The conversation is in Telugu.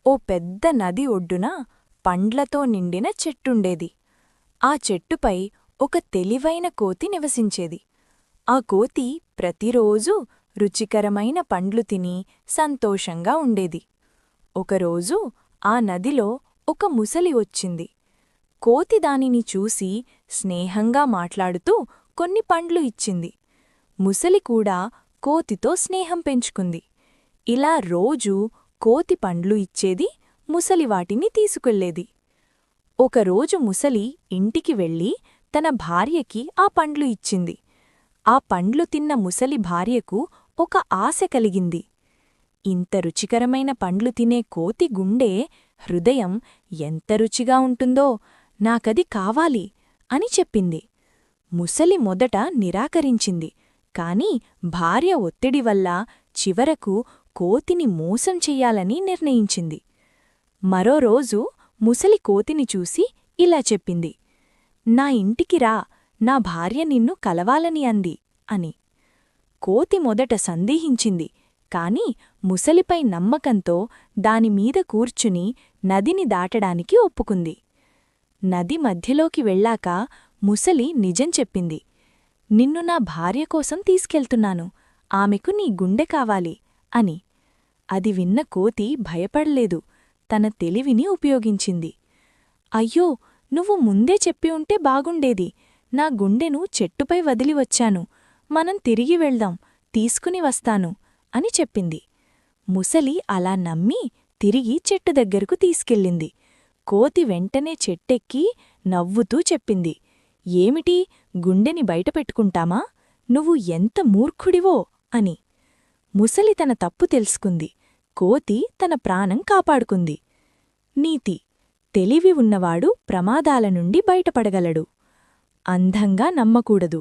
ఓ పెద్ద నది ఒడ్డున పండ్లతో నిండిన చెట్టుండేది. ఆ చెట్టుపై ఒక తెలివైన కోతి నివసించేది. ఆ కోతి ప్రతిరోజూ రుచికరమైన పండ్లు తిని సంతోషంగా ఉండేది. ఒకరోజు ఆ నదిలో ఒక ముసలి వచ్చింది. కోతి దానిని చూసి స్నేహంగా మాట్లాడుతూ కొన్ని పండ్లు ఇచ్చింది. ముసలి కూడా కోతితో స్నేహం పెంచుకుంది. ఇలా రోజూ కోతి పండ్లు ఇచ్చేది, ముసలి వాటిని తీసుకెళ్లేది. ఒకరోజు ముసలి ఇంటికి వెళ్ళి తన భార్యకి ఆ పండ్లు ఇచ్చింది. ఆ పండ్లు తిన్న ముసలి భార్యకు ఒక ఆశ కలిగింది. ఇంత రుచికరమైన పండ్లు తినే కోతి గుండె, హృదయం ఎంత రుచిగా ఉంటుందో, నాకది కావాలి అని చెప్పింది. ముసలి మొదట నిరాకరించింది, కాని భార్య ఒత్తిడివల్ల చివరకు కోతిని మోసం చెయ్యాలని నిర్ణయించింది. మరో రోజు ముసలి కోతిని చూసి ఇలా చెప్పింది, "నా ఇంటికి రా, నా భార్య నిన్ను కలవాలని అంది" అని. కోతి మొదట సందేహించింది, కాని ముసలిపై నమ్మకంతో దానిమీద కూర్చుని నదిని దాటడానికి ఒప్పుకుంది. నది మధ్యలోకి వెళ్ళాక ముసలి నిజం చెప్పింది, "నిన్ను నా భార్య కోసం తీసుకెళ్తున్నాను, ఆమెకు నీ గుండె కావాలి" అని. అది విన్న కోతి భయపడలేదు, తన తెలివిని ఉపయోగించింది. "అయ్యో, నువ్వు ముందే చెప్పి ఉంటే బాగుండేది. నా గుండెను చెట్టుపై వదిలివచ్చాను. మనం తిరిగి వెళ్దాం, తీసుకుని వస్తాను" అని చెప్పింది. ముసలి అలా నమ్మి తిరిగి చెట్టు దగ్గరకు తీసుకెళ్ళింది. కోతి వెంటనే చెట్టెక్కి నవ్వుతూ చెప్పింది, "ఏమిటి, గుండెని బయటపెట్టుకుంటామా? నువ్వు ఎంత మూర్ఖుడివో" అని. ముసలి తన తప్పు తెలుసుకుంది. కోతి తన ప్రాణం కాపాడుకుంది. నీతి: తెలివి ఉన్నవాడు ప్రమాదాల నుండి బయటపడగలడు. అంధంగా నమ్మకూడదు.